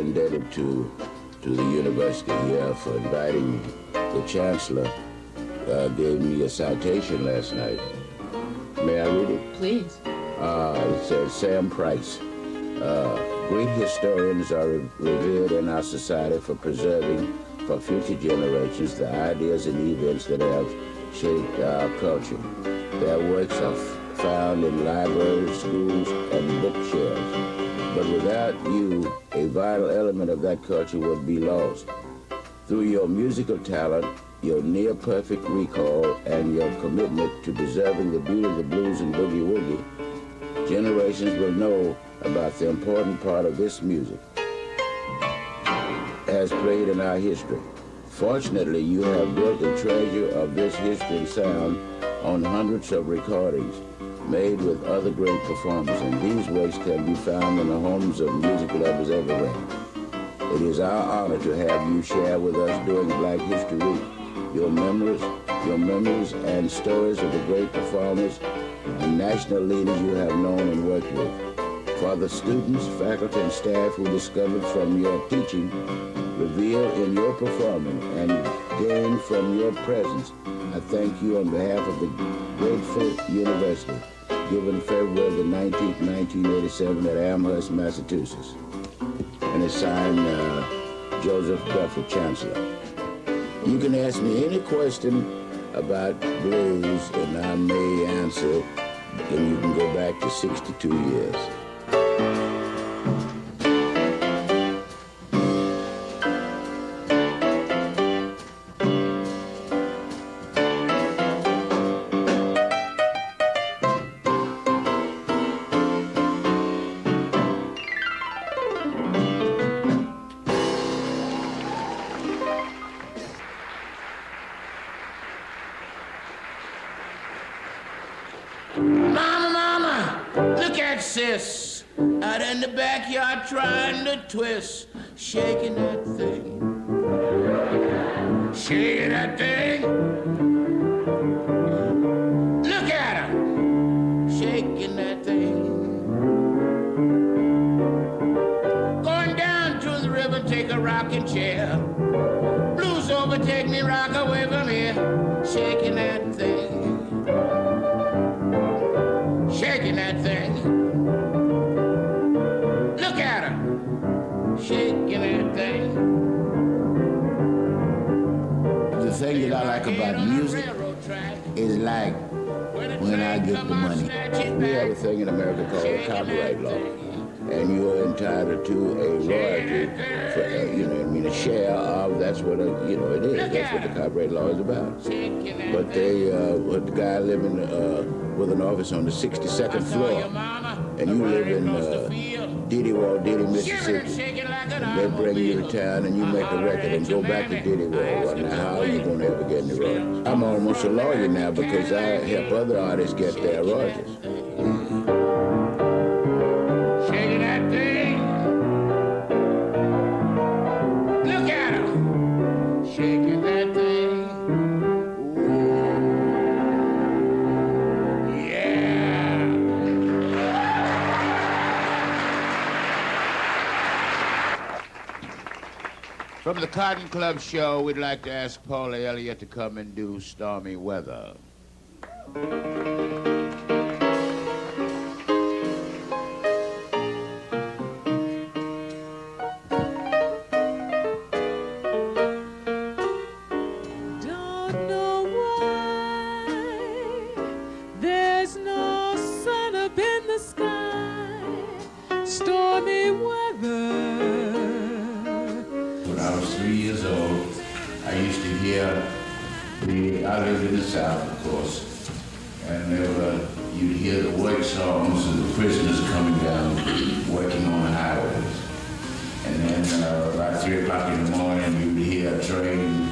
indebted to the university here for inviting me. The chancellor gave me a citation last night. May I read it? Please. It says, Sam Price. Great historians are revered in our society for preserving for future generations the ideas and events that have shaped our culture. Their works are found in libraries, schools, and bookshelves. But without you, a vital element of that culture would be lost. Through your musical talent, your near-perfect recall, and your commitment to preserving the beauty of the blues and boogie-woogie, generations will know about the important part of this music has played in our history. Fortunately, you have built a treasure of this history and sound on hundreds of recordings made with other great performers, and these works can be found in the homes of music lovers everywhere. It is our honor to have you share with us during Black History Week your memories and stories of the great performers and national leaders you have known and worked with. For the students, faculty, and staff who discovered from your teaching, revealed in your performing, and gained from your presence, I thank you on behalf of the grateful university, given February the 19th, 1987 at Amherst, Massachusetts. And it's signed Joseph Duffy, Chancellor. You can ask me any question about blues, and I may answer, and you can go back to 62 years. Sis, out in the backyard trying to twist, shaking that thing, shaking that thing. Look at her, shaking that thing. Going down to the river, take a rocking chair. Blues overtake me, rock away from here, shaking that thing, shaking that thing. Shaking that thing. The thing that I like about music is like when I get the money. We have a thing in America called a copyright law, and you are entitled to a royalty for, a share of, that's what it is. That's what the copyright law is about. But the guy living with an office on the 62nd floor, and you live in Diddy, Mississippi, and they bring you to town and you make a record and go back to Diddy. Now, how are you going to ever get any royalties? I'm almost a lawyer now because I help other artists get their royalties. Shaking that thing. Look at her. Shaking that thing. From the Cotton Club show, we'd like to ask Paula Elliott to come and do Stormy Weather. Don't know why there's no sun up in the sky. Stormy weather. When I was 3 years old, I used to hear I lived in the South, of course, and you'd hear the work songs of the prisoners coming down, working on the highways. And then about 3 o'clock in the morning, you'd hear a train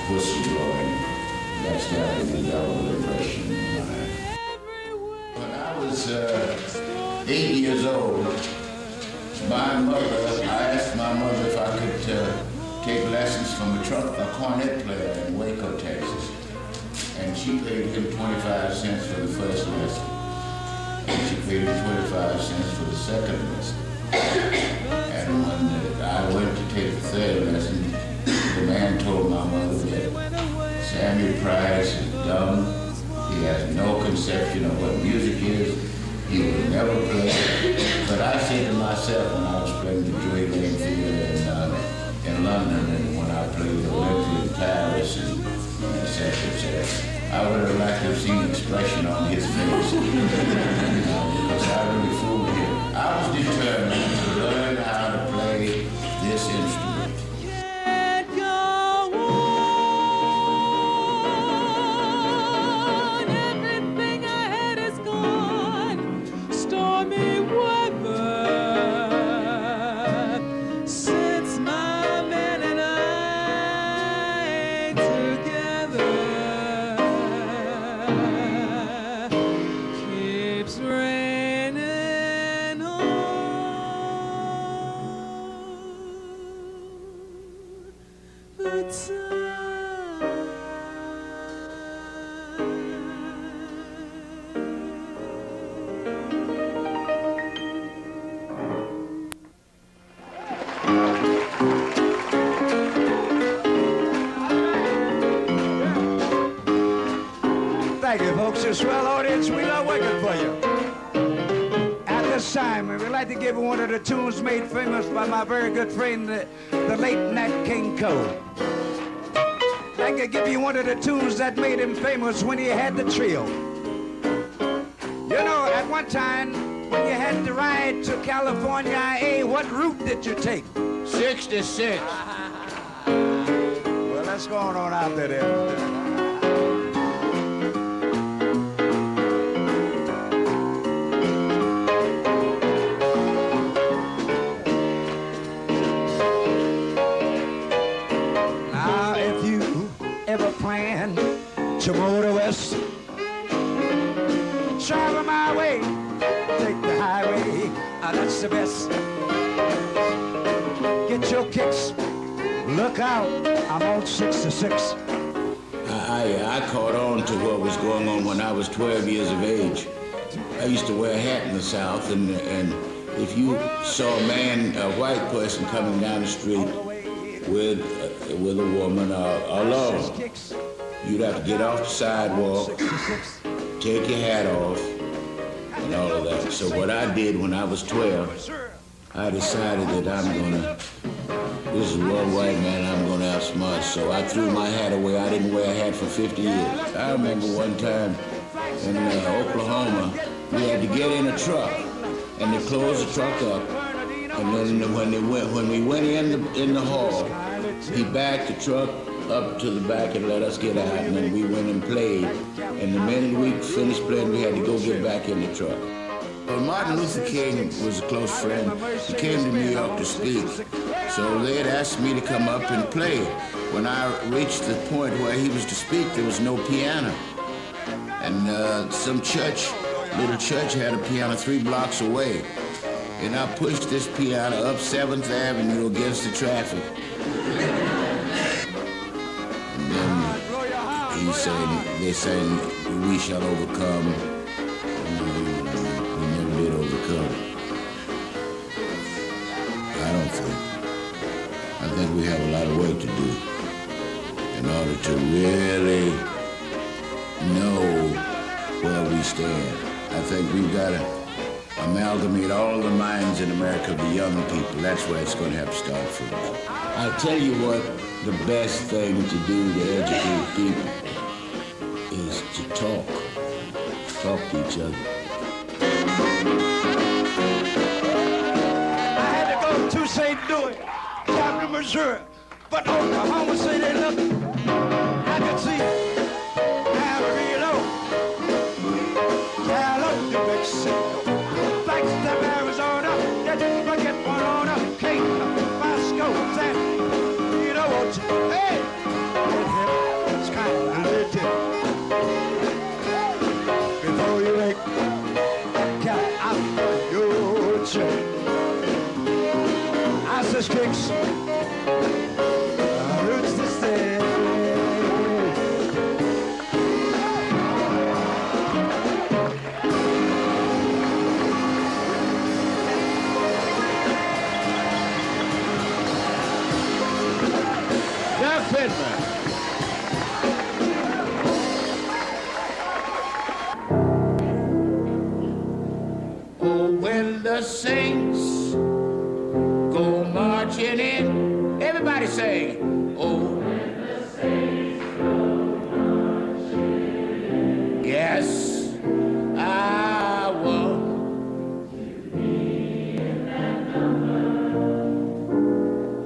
whistle blowing. That's happening in double impression. When I was 8 years old, I asked my mother if I could take lessons from a cornet player in Waco, Texas. And she paid him 25 cents for the first lesson. And she paid him 25 cents for the second lesson. And when I went to take the third lesson, the man told my mother that Sammy Price is dumb. He has no conception of what music is. He will never play it. But I said to myself when I was playing the Drury Lane Theatre in London, and when I played the Olympia in Paris, and et cetera, I would have liked to have seen the expression on his face. Because I really fooled him. I was determined to learn how to play this instrument. Thank you, folks. A swell audience. We love working for you. At this time, we'd like to give one of the tunes made famous by my very good friend, the late Nat King Cole. I'd like to give you one of the tunes that made him famous when he had the trio. You know, at one time, when you had to ride to California, hey, what route did you take? 66. Well, let's go on out there then. To motor west, travel my way, take the highway, that's the best. Get your kicks, look out, I'm on 66. I caught on to what was going on when I was 12 years of age. I used to wear a hat in the South, and if you saw a white person coming down the street with a woman alone, you'd have to get off the sidewalk, take your hat off, and all of that. So what I did when I was 12, I decided that this is one white man, I'm gonna outsmart. So I threw my hat away. I didn't wear a hat for 50 years. I remember one time in Oklahoma, we had to get in a truck, and they closed the truck up. And then when we went in the hall, he backed the truck up to the back and let us get out, and then we went and played. And the minute we finished playing, we had to go get back in the truck. Well, Martin Luther King was a close friend. He came to New York to speak. So they had asked me to come up and play. When I reached the point where he was to speak, there was no piano. And some little church had a piano 3 blocks away. And I pushed this piano up 7th Avenue against the traffic. They sang, "We shall overcome." We never did overcome. I think we have a lot of work to do in order to really know where we stand. I think we've got to amalgamate all the minds in America of the young people. That's where it's going to have to start from. I'll tell you what the best thing to do to educate people is to talk to each other. I had to go to St. Louis, down to Missouri, but Oklahoma City, look, I can see Amarillo, Gallup, New Mexico, Flagstaff, Arizona, let's forget Winona, Cape, Moscow, San, you know what, hey, it's kind of religion. Before you make a cat out of your chain, I says kicks, roots to stay. Oh, when the saints go marching in. Everybody sing. Oh, when the saints go marching in. Yes, I want to be in that number.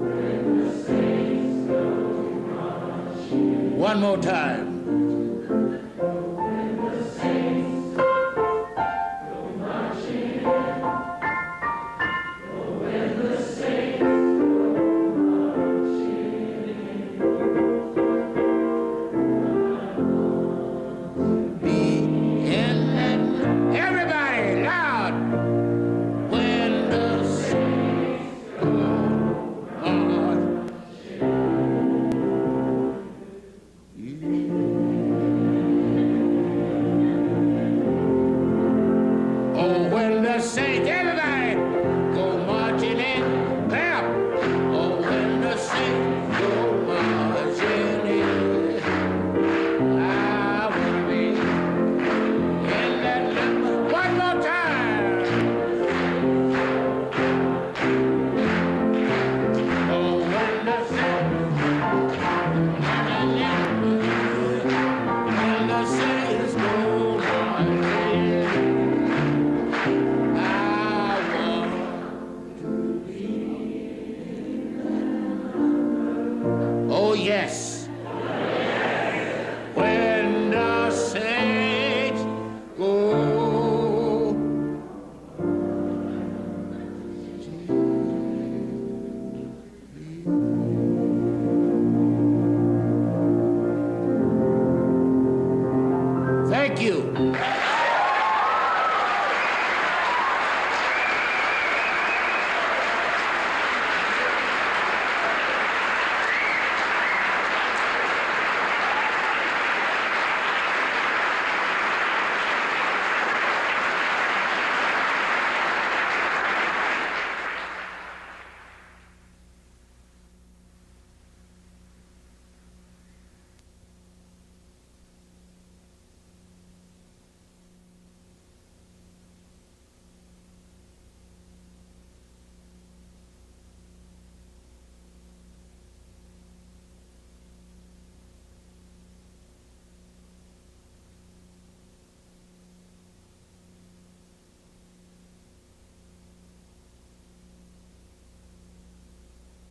When the saints go marching in. One more time. Say